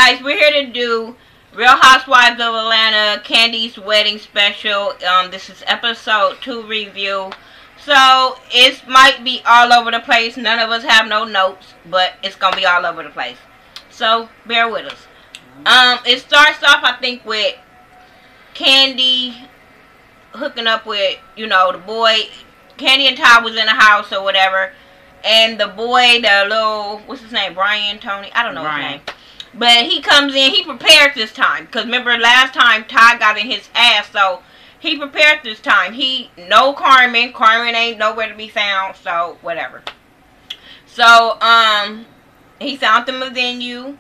guys, we're here to do Real Housewives of Atlanta, Kandi's wedding special. This is episode 2 review. So, it might be all over the place. None of us have no notes, but it's going to be all over the place. So, bear with us. It starts off, I think, with Kandi hooking up with, you know, the boy. Kandi and Todd was in the house or whatever. And the boy, the little, what's his name? Brian, Tony? I don't know his name. But he comes in, he prepared this time. Because remember last time Todd got in his ass, so he prepared this time. No Carmen. Carmen ain't nowhere to be found, so whatever. So, he found them a venue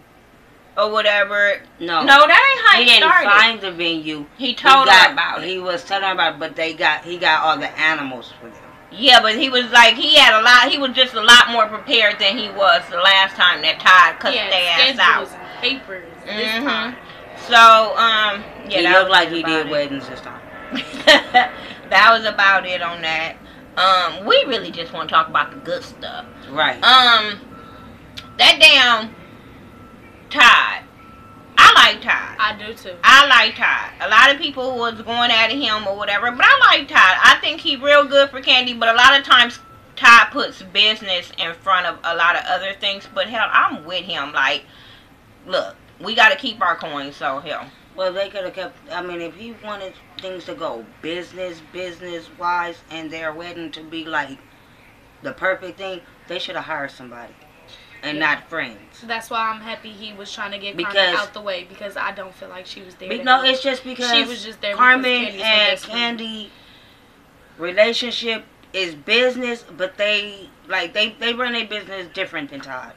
or whatever. No, that ain't how he started. He didn't find the venue. He told her about it. He was telling her about it, but he got all the animals for them. Yeah, but he was like, he was just a lot more prepared than he was the last time that Todd cut their ass out. And papers this time. So, yeah. He looked like he did weddings this time. That was about it on that. We really just want to talk about the good stuff. Right. That damn Todd. I like Todd. I do too. I like Todd. A lot of people was going at him or whatever, but I like Todd. I think he's real good for Kandi, but a lot of times Todd puts business in front of a lot of other things. But hell, I'm with him. Like, look, we got to keep our coins, so hell. Well, they could have kept, I mean, if he wanted things to go business-wise, and their wedding to be like the perfect thing, they should have hired somebody. And not friends. That's why I'm happy he was trying to get Carmen out the way, because I don't feel like she was there. No, it's just because she was just there. Carmen and Kandi relationship is business, but they run their business different than Todd.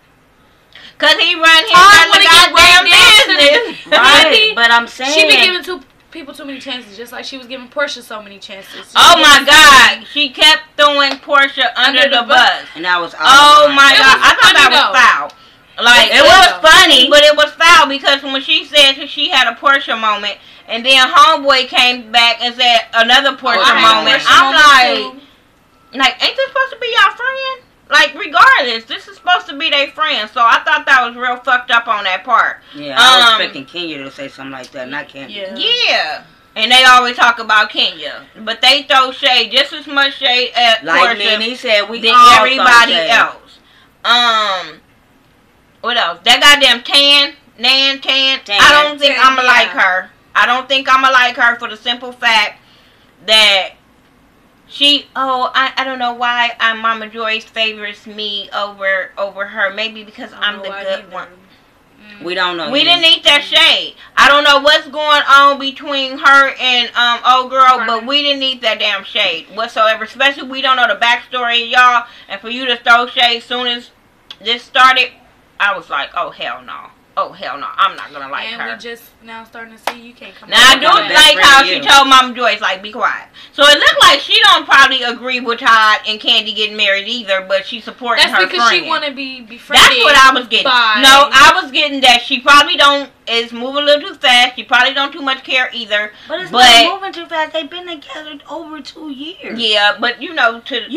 Cause he run his goddamn business, right? But I'm saying she be giving people too many chances, just like she was giving Portia so many chances. Oh my God, she kept throwing Portia under the bus, and that was oh my God, I thought that was foul. Like it was funny, but it was foul because when she said she had a Portia moment, and then homeboy came back and said another Portia moment. I'm like, ain't this supposed to be y'all friend? Like, regardless, this is supposed to be their friend. So I thought that was real fucked up on that part. Yeah, I was expecting Kenya to say something like that, not Kandi. Yeah. And they always talk about Kenya, but they throw shade, just as much shade at like Portia he said, we than all everybody else. What else? That goddamn Tan. I don't think I'ma like her. I don't think I'ma like her for the simple fact that I don't know why Mama Joyce favors me over her. Maybe because I'm the good one. We don't know. We didn't eat that shade. I don't know what's going on between her and old girl, but we didn't eat that damn shade whatsoever. Especially we don't know the backstory, y'all. And for you to throw shade as soon as this started, I was like, oh hell no. Oh, hell no. I'm not going to like her. And we just now starting to see you can't come now, I do like how she told Mama Joyce, like, be quiet. So, it looked like she don't probably agree with Todd and Kandi getting married either, but she's supporting her friend. That's because she want to be befriended. That's what I was getting. No, I was getting that she probably is moving a little too fast. She probably don't too much care either. But it's not moving too fast. They've been together over 2 years. Yeah, but to them, if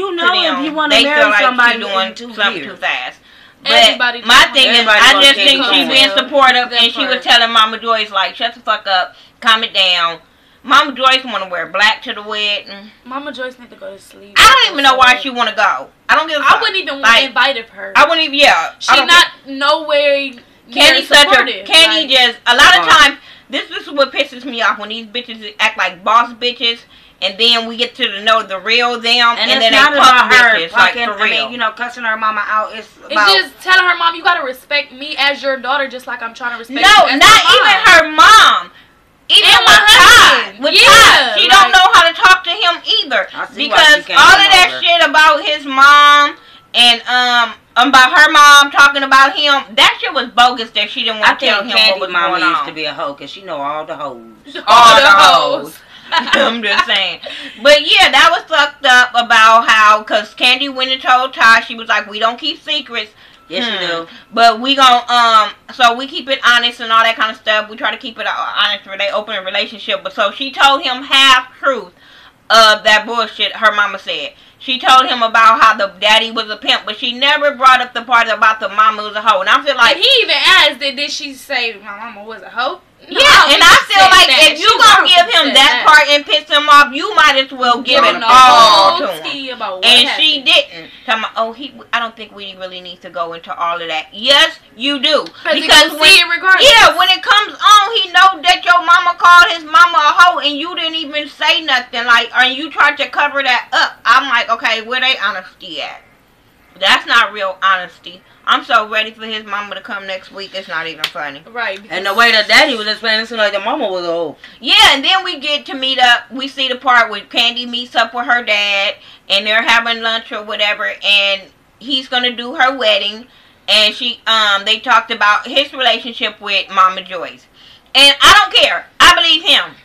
you want to marry somebody, they feel like she's doing something too fast. But everybody my thing is, I just think she's being supportive, and she was telling Mama Joyce, like, shut the fuck up, calm it down. Mama Joyce want to wear black to the wedding. Mama Joyce need to go to sleep. I don't even know why she want to go. I don't give a fuck. I wouldn't even invite her. I wouldn't even, She not nowhere Kandi's Kandi just, a lot of times, this is what pisses me off, when these bitches act like boss bitches. And then we get to know the real them, and then they punk bitches, like, for real. I mean, cussing her mama out. It's just telling her mom, you gotta respect me as your daughter, just like I'm trying to respect you not as even her mom. Even with Todd. With Todd, she don't know how to talk to him either, because all of that shit about his mom and about her mom talking about him, that shit was bogus. That she didn't want to tell him what was going on. Mama used to be a hoe, because she know all the hoes. All the hoes. I'm just saying. But yeah, that was fucked up about how, because Kandi went and told Todd, she was like, we don't keep secrets. Yes, you do. But we gon' so we keep it honest and all that kind of stuff. We try to keep it honest for they open a relationship. But so she told him half truth of that bullshit her mama said. She told him about how the daddy was a pimp, but she never brought up the part about the mama was a hoe. And I feel like... And he even asked, did she say my mama was a hoe? No, yeah, and I feel like if you gonna give him that part and piss him off, you might as well give it all to him. And she didn't. I don't think we really need to go into all of that. Yes, you do. Because when it comes on, he knows that your mama called his mama a hoe and you didn't even say nothing. Like, and you tried to cover that up. I'm like, okay, where they honesty at? That's not real honesty. I'm so ready for his mama to come next week. It's not even funny. Right. And the way the daddy was explaining, it seemed like the mama was a hoe. Yeah, and then we get to meet up. We see the part where Kandi meets up with her dad, and they're having lunch or whatever, and he's gonna do her wedding, and they talked about his relationship with Mama Joyce, and I don't care. I believe him.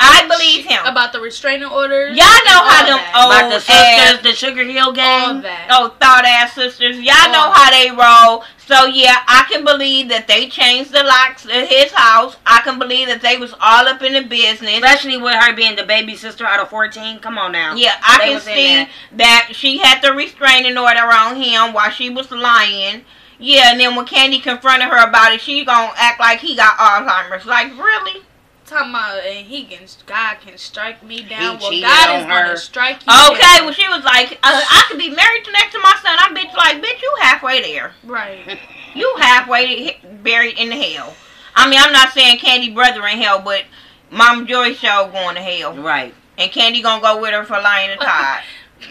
I believe him. About the restraining orders. Y'all know how them old about the sisters, the Sugar Hill gang. Thought ass sisters. Y'all know how they roll. So yeah, I can believe that they changed the locks at his house. I can believe that they was all up in the business. Especially with her being the baby sister out of 14. Come on now. Yeah, I can see that she had the restraining order on him while she was lying. Yeah, and then when Kandi confronted her about it, she gonna act like he got Alzheimer's. Like, really? Talking about, God can strike me down. Well, God is going to strike you down. Okay, well, she was like, I could be married to next to my son. I'm bitch, you halfway there. Right. You halfway buried in the hell. I mean, I'm not saying Kandi brother in hell, but Mama Joyce show going to hell. Right. And Kandi gonna go with her for lying to Todd.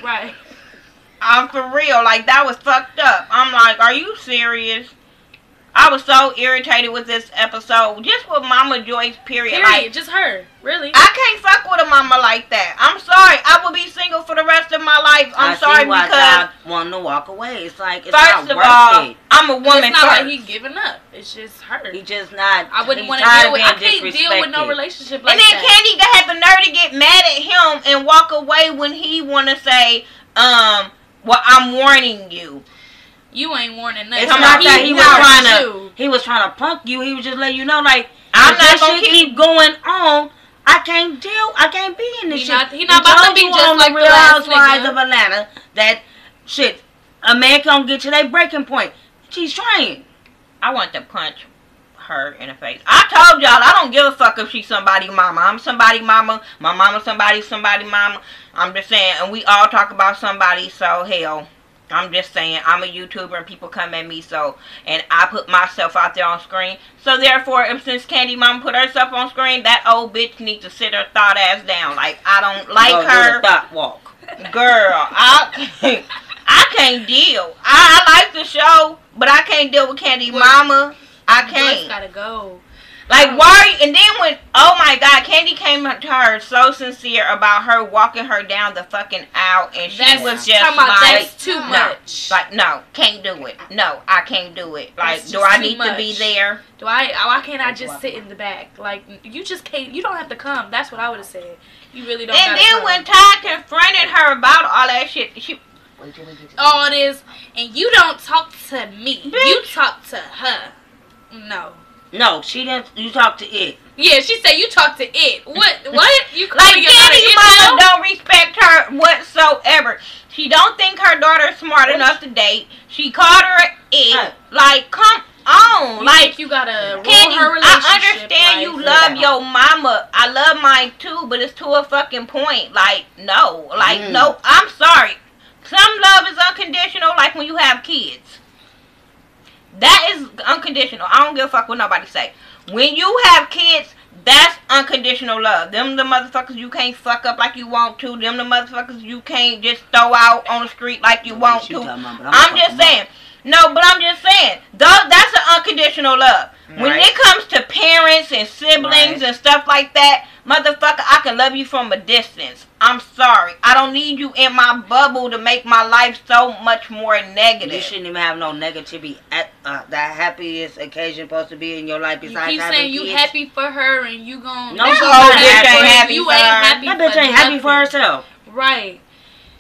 Right. I'm for real. Like, that was fucked up. I'm like, are you serious? I was so irritated with this episode. Just with Mama Joyce, period. Like, just her. Really. I can't fuck with a mama like that. I'm sorry. I will be single for the rest of my life. I'm sorry because Todd wanting to walk away. It's like, it's first not of all, it. I'm a woman. It's not like he's giving up. It's just her. He just not. I wouldn't want to deal with. I can't deal with no relationship like that. And then Kandi had the nerve to get mad at him and walk away when he want to say, well, I'm warning you. You ain't warning nothing. It's not that he was trying to punk you. He was just letting you know, like, I'm not gonna keep going on. I can't be in this shit. He not about to be just like the Real Housewives of Atlanta. That shit, a man can't get to their breaking point. She's trying. I want to punch her in the face. I told y'all I don't give a fuck if she's somebody's mama. I'm somebody's mama. My mama's somebody's mama. I'm just saying, and we all talk about somebody. So hell. I'm just saying, I'm a YouTuber and people come at me, and I put myself out there on screen. So therefore, since Kandi Mama put herself on screen, that old bitch needs to sit her thought ass down. Like, I don't like her. Do the thought walk. Girl, I can't deal. I like the show, but I can't deal with Kandi Mama. I can't. Joyce gotta go. Like, why? And then when, oh my God, Kandi came to her so sincere about her walking her down the fucking aisle, and she was just like, that's too much. Like, no, can't do it. No, I can't do it. Like, do I need to be there? Why can't I just sit in the back? Like, you just can't, you don't have to come. That's what I would have said. You really don't. And then when Todd confronted her about all that shit, all this, and you don't talk to me. Bitch. You talk to her. No, she didn't. You talk to it. Yeah, she said you talk to it. What? You like Kandi's mama don't respect her whatsoever. She don't think her daughter's smart enough to date. She called her it. Like, come on. Like, you gotta roll Kandi, her relationship. I understand you love your mama. I love mine too, but it's to a fucking point. Like, no. Like, no. I'm sorry. Some love is unconditional, like when you have kids. That is unconditional. I don't give a fuck what nobody say. When you have kids, that's unconditional love. Them the motherfuckers you can't fuck up like you want to. Them the motherfuckers you can't just throw out on the street like you want to. I'm just saying. No, but I'm just saying. That's an unconditional love. When it comes to parents and siblings and stuff like that, motherfucker, I can love you from a distance. I'm sorry. I don't need you in my bubble to make my life so much more negative. You shouldn't even have no negativity at the happiest occasion supposed to be in your life besides you keep saying you happy for her and you gon' no, bitch ain't happy for her. That bitch ain't happy for herself. Right.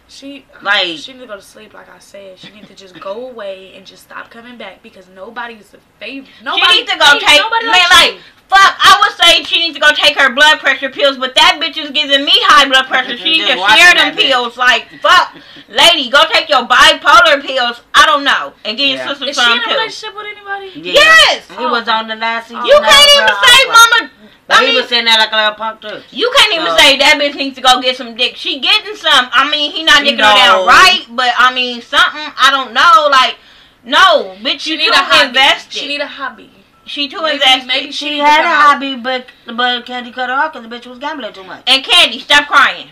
She need to go to sleep, like I said. She needs to just go away and just stop coming back because nobody's a favorite. She needs to go take, man, like, fuck, I would say she needs to go take her blood pressure pills, but that bitch is giving me high blood pressure. She needs to share them pills. Like, fuck, lady, go take your bipolar pills. I don't know. And get your sister some pills. Is she in a relationship with anybody? Yeah. Yes. He was on the last season. You can't even say Mama... But he was sitting there like a little punk too. You can't even say that bitch needs to go get some dick. She getting some. I mean, he not dicking her down right, but I mean, something, I don't know. Like, no, bitch, you too invested. She need a hobby. She too invested. Maybe she had a hobby, but Kandi cut her off because the bitch was gambling too much. And Kandi, stop crying.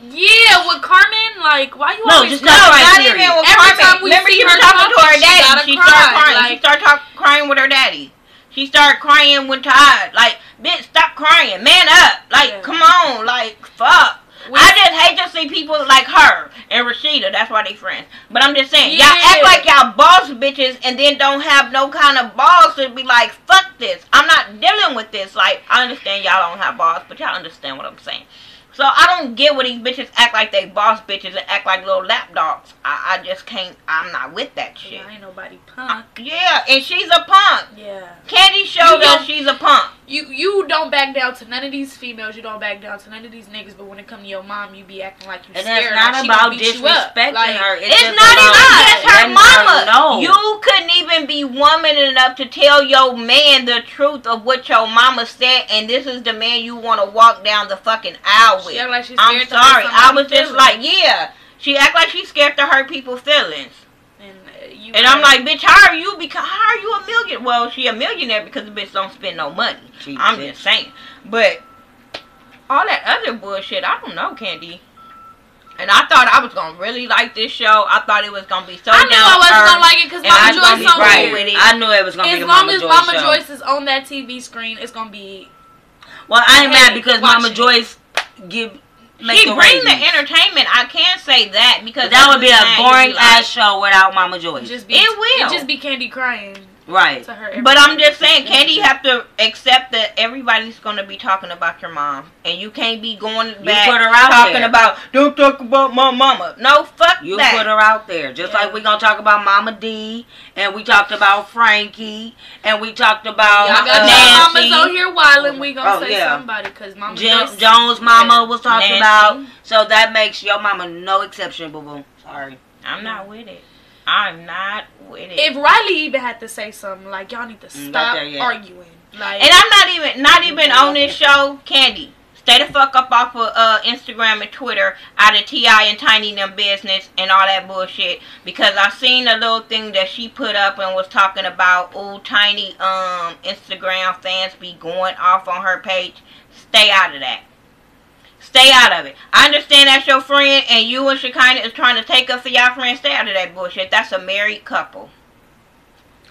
Yeah, with Carmen, like, why you always... No, not even with Carmen. Time we remember, see she was her talking to her daddy. She started crying. Like, she started crying with her daddy. She started crying with Todd. Like, bitch, stop crying. Man up. Like, come on. Like, fuck. I just hate to see people like her and Rashida. That's why they friends. But I'm just saying, y'all act like y'all boss bitches and then don't have no kind of balls to be like, fuck this. I'm not dealing with this. Like, I understand y'all don't have balls, but y'all understand what I'm saying. So I don't get what these bitches act like they boss bitches and act like little lap dogs. I just can't. I'm not with that shit. Yeah, ain't nobody punk. Yeah, and she's a punk. Yeah. Kandi showed us she's a punk. You don't back down to none of these females. You don't back down to none of these niggas. But when it come to your mom, you be acting like you scared. And it's not about disrespecting her. It's not even against her mama. You couldn't even be woman enough to tell your man the truth of what your mama said, and this is the man you want to walk down the fucking aisle with. She act like she's I'm scared sorry. To I was just like, yeah. She act like she's scared to hurt people's feelings. And I'm like, bitch, how are you a millionaire? Well, she a millionaire because the bitch don't spend no money. I'm just saying. But all that other bullshit, I don't know, Kandi. And I thought I was gonna really like this show. I thought it was gonna be so. I knew I wasn't gonna like it because Mama Joyce on here. I knew it was gonna be the Mama Joyce show. As long as Mama Joyce is on that TV screen, it's gonna be. Well, I ain't mad because Mama Joyce She bring the entertainment. I can't say that because that would be a boring ass show without Mama Joyce. It will. It just be Kandi crying. Right. To her but I'm just saying, Kandi have to accept that everybody's going to be talking about your mom. And you can't be going back talking about, don't talk about my mama. No, fuck you that. You put her out there. Just like we going to talk about Mama D. And we talked about Frankie. And we talked about Nancy. Mama's on here wilding. We going to say somebody. Because Mama Jones' mama was talking about. So that makes your mama no exception, boo-boo. Sorry. I'm not with it. I'm not with it. If Riley even had to say something, like, y'all need to stop arguing. Like, and I'm not even on this show, Kandi. Stay the fuck up off of Instagram and Twitter out of T.I. and Tiny them business and all that bullshit. Because I seen a little thing that she put up and was talking about, oh, Tiny Instagram fans be going off on her page. Stay out of that. Stay out of it. I understand that's your friend and you and Shekinah is trying to take up for y'all friends. Stay out of that bullshit. That's a married couple.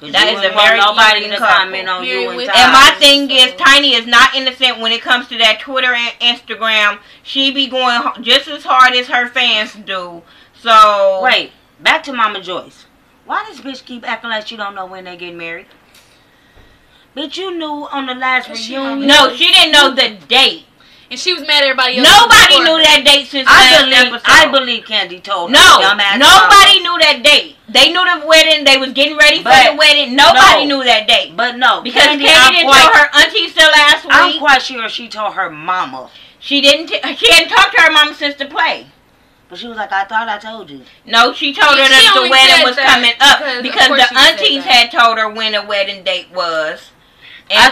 That is a married couple. And my thing is, Tiny is not innocent when it comes to that Twitter and Instagram. She be going just as hard as her fans do. So... Wait. Back to Mama Joyce. Why does bitch keep acting like she don't know when they get married? Bitch, you knew on the last reunion. No, she didn't know the date. And she was mad at everybody else. Nobody knew that date since I believe Kandi told her. Nobody knew that date. They knew the wedding. They was getting ready for the wedding. Nobody knew that date. But no. Because Kandi didn't tell her auntie till last week. I'm quite sure she told her mama. She didn't. She hadn't talked to her mama since the play. But she was like, I thought I told you. No, she told her that the wedding was coming up. Because the aunties had told her when the wedding date was. I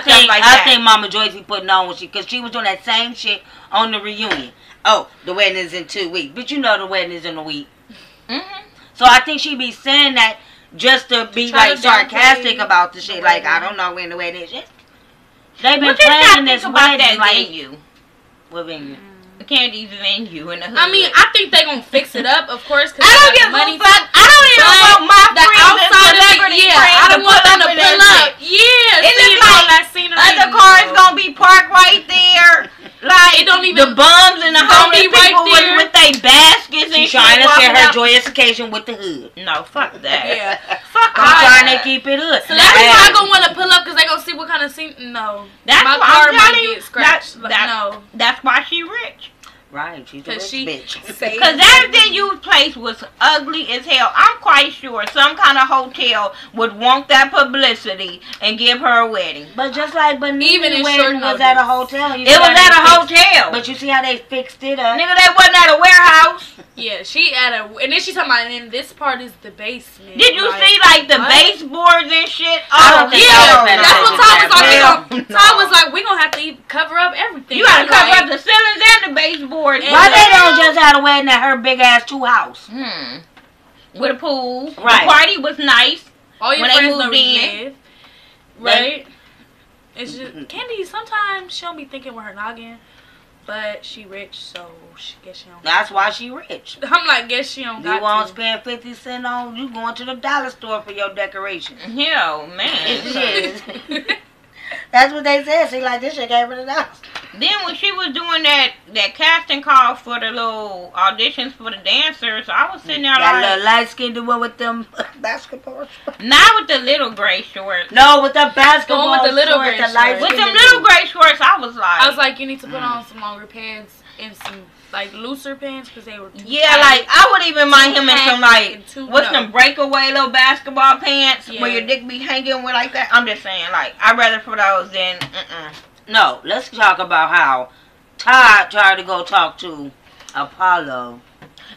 think Mama Joyce be putting on when because she was doing that same shit on the reunion. Oh, the wedding is in 2 weeks, but you know the wedding is in a week. So I think she be saying that just to be like sarcastic about the shit. Like I don't know when the wedding is. They've been planning this wedding like you. What venue? Kandi's venue in the hood. I mean, I think they gonna fix it up, of course. I don't give a fuck. I don't even want my friends and celebrity friends I don't want them to pull up. Yeah, it's like other cars gonna be parked right there. Like it don't even the bums and the homeless people with their baskets and shit. Trying to share her joyous occasion with the hood. No, fuck that. Yeah, fuck. I'm trying to keep it hood. So that's why I gonna want to pull up because they gonna see what kind of scene. No, that's my why car might get scratched. That's why she rich. Right, she's a rich bitch. Because that venue place was ugly as hell. I'm quite sure some kind of hotel would want that publicity and give her a wedding. But just like Even Benita's in wedding short was at a hotel. It was at a hotel. But you see how they fixed it up? Nigga, they wasn't at a warehouse. Yeah, she at a, and then she's talking about, and this part is the basement. Did you see like the baseboards and shit? I don't think Yeah, that's what Todd was like. Hell, Todd was like, we gonna have to cover up everything. You gotta cover up the ceilings and the baseboards. Why they don't just have a wedding at her big ass 2 house? With a pool. Right. The party was nice. All your when they friends moved know where you in. live. Right? It's just, Kandi, sometimes she don't be thinking with her noggin, but she rich, so she guess she don't. That's why she rich. I'm like, guess she don't got You won't to. spend 50 cents on, you going to the dollar store for your decoration. Yo, man. That's what they said. See, like, this shit gave her the $1. Then when she was doing that casting call for the little auditions for the dancers, I was sitting there That like, little light-skinned one with them basketball shorts. not with the little gray shorts. No, with the basketball with the little shorts, gray the shorts. light-skinned With them little gray shorts, I was like, you need to put on some longer pants and some like looser pants because they were too yeah, tight. like I would even mind him in some like And too- what's no. them breakaway little basketball pants Yeah. where your dick be hanging with like that. I'm just saying, like I'd rather for those than No, let's talk about how Todd tried to go talk to Apollo.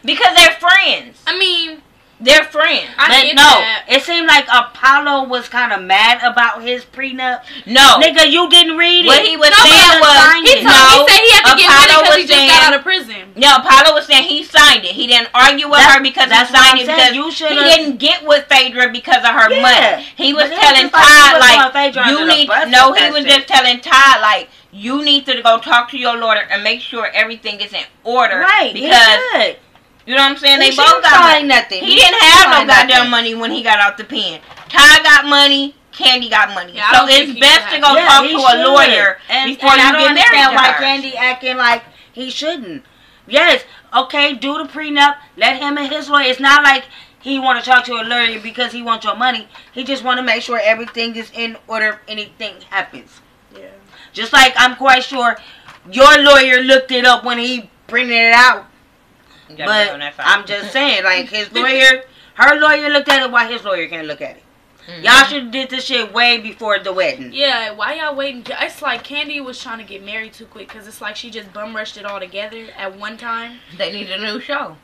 because they're friends. I mean, They're friends. I But get no, that. it seemed like Apollo was kind of mad about his prenup. No, Nigga, you didn't read it. what he was No, saying but was signed He, it. told, no. he said he had to get Apollo money because he was just saying- got out of prison. No, Apollo was saying he signed it. He didn't argue with her because he that's what signed I'm it saying. because You he should've- didn't get with Phaedra because of her Yeah. money. He was But it's telling just like he Todd was like throwing Phaedra you under the need bus no. with He that was shit. just telling Todd like you need to go talk to your lawyer and make sure everything is in order. Right, Because he should. you know what I'm saying. He They both shouldn't got sign money. nothing. He didn't have no sign goddamn nothing. money when he got out the pen. Todd got money. Kandi got money. Yeah, I so don't think it's he best to should go have- talk he to a should. lawyer and before I you don't get married understand to why her. Kandi acting like he shouldn't. Yes, okay, do the prenup. Let him and his lawyer. It's not like he want to talk to a lawyer because he wants your money. He just want to make sure everything is in order if anything happens. Yeah. Just like I'm quite sure your lawyer looked it up when he printed it out. But I'm just saying, like his lawyer, her lawyer looked at it. Why his lawyer can't look at it? Y'all should have did this shit way before the wedding. Yeah, why y'all waiting? It's like Kandi was trying to get married too quick because it's like she just bum rushed it all together at one time. They need a new show.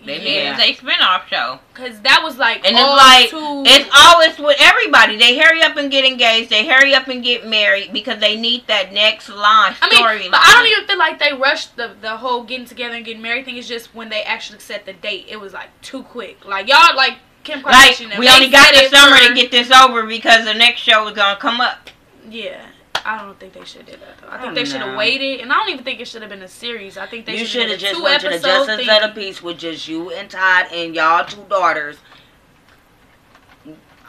They Yeah. need a spin-off show. Because that was like And all it's like, too... it's always with everybody. They hurry up and get engaged. They hurry up and get married because they need that next line, I mean, storyline. but I don't even feel like they rushed the whole getting together and getting married thing. It's just when they actually set the date, it was like too quick. Like y'all, like Kim Like, Kardashian. we only got the summer to get this over because the next show is going to come up. Yeah. I don't think they should have did that though. I think Oh, they should have no. waited, and I don't even think it should have been a series. I think they You should should have have just two went to the episodes Justice thing. of the Peace with just you and Todd and y'all 2 daughters.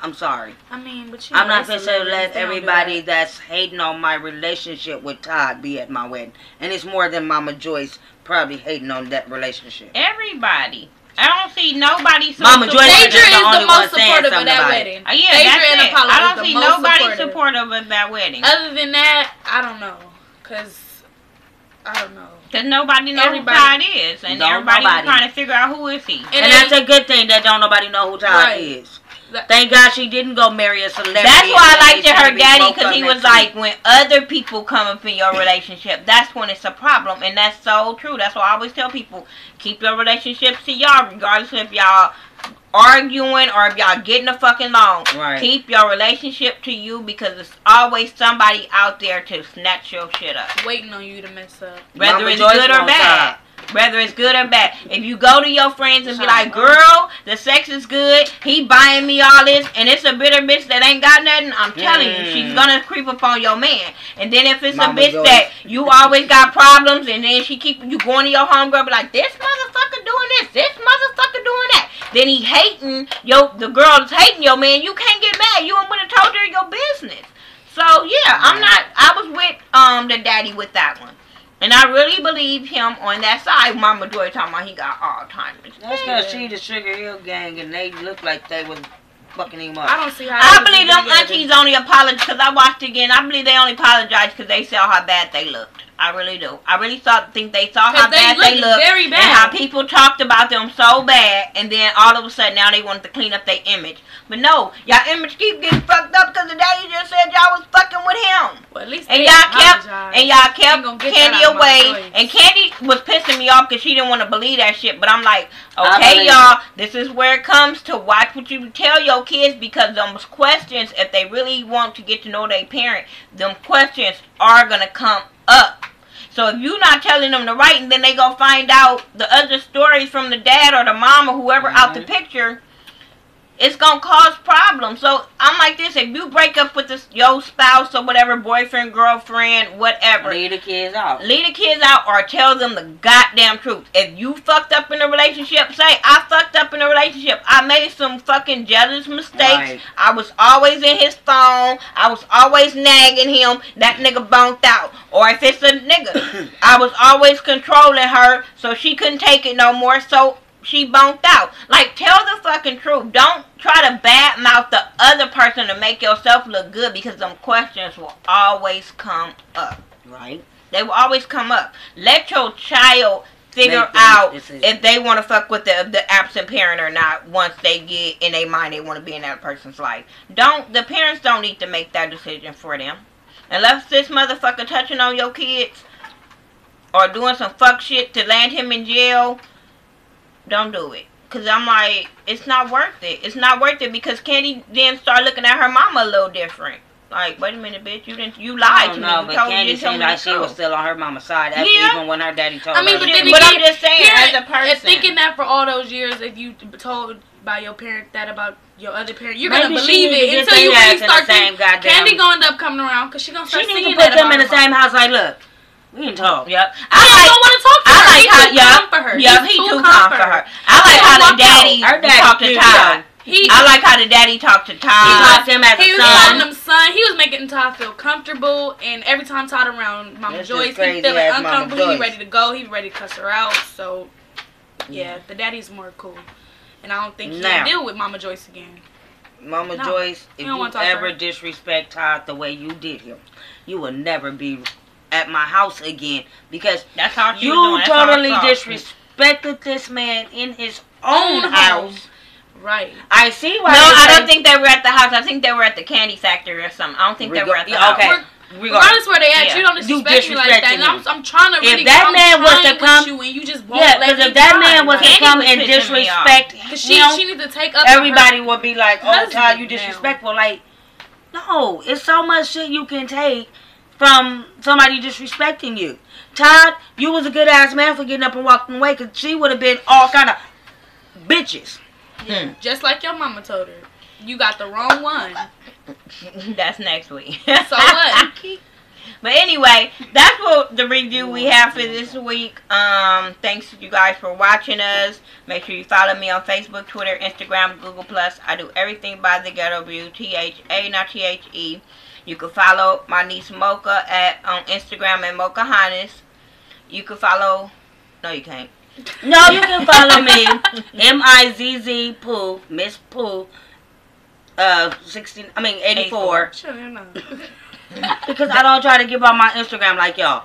I'm sorry. I mean, but you I'm know, not it's going to celebrities, let they don't do everybody that. that's hating on my relationship with Todd be at my wedding. And it's more than Mama Joyce probably hating on that relationship. Everybody. I don't see nobody Mama Joyce Phaedra is the is only the one most saying supportive of something that about it. wedding. Yeah, Phaedra that's and it. Apollo I is don't the see most nobody supportive. supportive of that wedding. Other than that, I don't know, cause I don't know. Because nobody knows who Everybody- Todd is. And Don't everybody's nobody. trying to figure out who is he. And that's a good thing that don't nobody know who Todd Right. is. Thank God she didn't go marry a celebrity. That's why I liked and her be daddy, broke because up he next was week. like, when other people come up in your relationship, that's when it's a problem. And that's so true. That's why I always tell people, keep your relationships to y'all, regardless if y'all arguing or if y'all getting a fucking along. Right. Keep your relationship to you, because there's always somebody out there to snatch your shit up. Waiting on you to mess up. Whether Mama it's Joyce good or won't bad. stop. Whether it's good or bad. If you go to your friends and be like, girl, the sex is good, he buying me all this, and it's a bitter bitch that ain't got nothing, I'm telling you, she's gonna creep up on your man. And then if it's Mama a bitch Joyce. that you always got problems, and then she keep you going to your homegirl, be like, this motherfucker doing this motherfucker doing that. Then he hating, the girl's hating your man, you can't get mad. You wouldn't have told her your business. So, yeah, I was with the daddy with that one. And I really believe him on that side. Mama Joyce talking about he got Alzheimer's. That's because she the Sugar Hill gang and they look like they was fucking him up. I don't see how. I they believe was them together. aunties only apologized, because I watched it again. I believe they only apologized because they saw how bad they looked. I really do. I really think they saw how 'Cause they bad they looked looked very and bad. how people talked about them so bad, and then all of a sudden now they wanted to clean up their image. But no, y'all image keep getting fucked up because the daddy just said y'all was fucking with him. Well, at least And they y'all kept apologized. Ain't gonna get that Kandi out of Mama away, Joyce. and Kandi was pissing me off because she didn't want to believe that shit. But I'm like, I okay, believe y'all, this is where it comes to watch what you tell your kids, because those questions, if they really want to get to know their parent, them questions are gonna come up. So if you're not telling them the right, and then they go find out the other stories from the dad or the mom or whoever out the picture, it's gonna cause problems. So I'm like this: if you break up with your spouse or whatever, boyfriend, girlfriend, whatever, Leave the kids out. leave the kids out or tell them the goddamn truth. If you fucked up in a relationship, say, I fucked up in a relationship. I made some fucking jealous mistakes. Right. I was always in his phone. I was always nagging him. That nigga bonked out. Or if it's a nigga, I was always controlling her so she couldn't take it no more, so she bonked out. Like, tell the fucking truth. Don't try to badmouth the other person to make yourself look good, because them questions will always come up. Right. They will always come up. Let your child figure Make them out decisions. if they want to fuck with the absent parent or not once they get in their mind they want to be in that person's life. The parents don't need to make that decision for them. Unless this motherfucker touching on your kids or doing some fuck shit to land him in jail, don't do it. Because I'm like, it's not worth it. It's not worth it, because Kandi then start looking at her mama a little different. Like, wait a minute, bitch, you lied to me. No, You but told me, Kandi you told seemed me like the she was truth. still on her mama's side after Yeah. even when her daddy told I mean, her. but to then do But it. I'm just saying, as a person. thinking that for all those years, if you told by your parent that about your other parent, you're Maybe gonna she believe need to it get until you their really ass in start the same thinking. goddamn- Kandi gonna end up coming around because she gonna start She seeing need to put that them about in the her same mama. house. Like, look, we can talk. Yep. I don't want to talk to her. I like He how, too calm for her. yeah, He's he too too calm calm for her. I like He'll how the walk daddy out. Her daddy talked to cute, Todd. He I like how the daddy talked to He Todd. wants him as He a was calling son. him son. He was making Todd feel comfortable, and every time Todd around Mama That's Joyce, just crazy he feeling ass Mama uncomfortable. He Joyce. ready to go. He ready to cuss her out. So, yeah, the daddy's more cool, and I don't think he Now. can deal with Mama Joyce again. Mama No, Joyce, if you don't you wanna talk to ever her. disrespect Todd the way you did him, you will never be at my house again, because That's how she you was doing. That's how totally I saw. disrespected this man in his own house. Right. I see why. No, they I say- don't think they were at the house. I think they were at the candy factory or something. I don't think they were at the house. Okay. Regardless where they at, Yeah. you don't You disrespect me like that. disrespecting And I'm, me. I'm trying to really. If that I'm man was to trying come- with you, and you just won't Yeah, let because me if that try. man was to Candy come was and pissing me off. disrespect Cause him, she need to take up. everybody would be like, "Oh, husband Todd, you now. disrespectful." Like, no, it's so much shit you can take from somebody disrespecting you. Todd, you was a good ass man for getting up and walking away, because she would have been all kind of bitches. Just like your mama told her, you got the wrong one. That's next week. So what? But anyway, that's what the review we have for this week. Thanks you guys for watching us. Make sure you follow me on Facebook, Twitter, Instagram, Google+. I do everything by The Ghetto View, THA, not THE. You can follow my niece Mocha on Instagram at Mocha Highness. You can follow... No, you can't. No, you can follow me, MIZZ Pooh, Miss Pooh, 84. Shut him up. Because I don't try to give out my Instagram like y'all.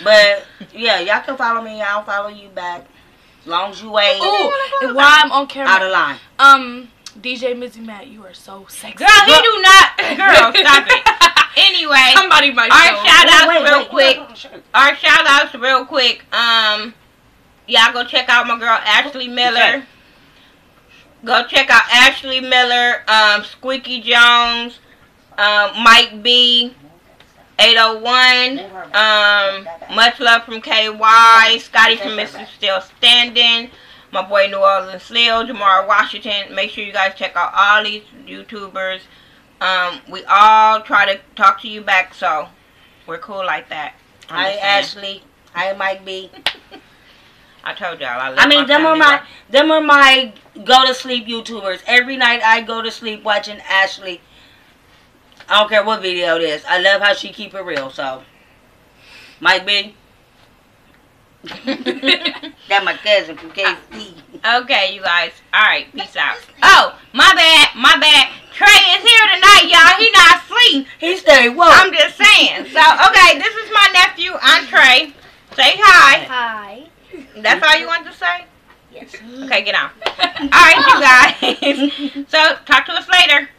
But yeah, y'all can follow me. I'll follow you back. As long as you ain't Ooh, and while I'm on out camera, of line. DJ Mizzy Matt, you are so sexy. Girl, he do not... Girl, stop it. Anyway, Somebody might our know. shout-outs real quick. quick. Our shout-outs real quick. Y'all go check out my girl Ashley Miller. Okay. Go check out Ashley Miller, Squeaky Jones, Mike B, 801, Much Love from KY, Scotty from Mr. Still Standing, my boy New Orleans Leo, Jamar Washington. Make sure you guys check out all these YouTubers. We all try to talk to you back, so we're cool like that. Hi, Ashley. Hi, Mike B. I told y'all. I mean, them are my go to sleep YouTubers. Every night I go to sleep watching Ashley. I don't care what video it is. I love how she keep it real. So, Mike B. That's my cousin from KC. Okay, you guys. All right, peace out. Oh, my bad. Trey is here tonight, y'all. He not asleep. He stayed woke. I'm just saying. So, okay, this is my nephew, Trey. Say hi. Hi. That's all you want to say? Yes. Okay, get on. All right, you guys. So, talk to us later.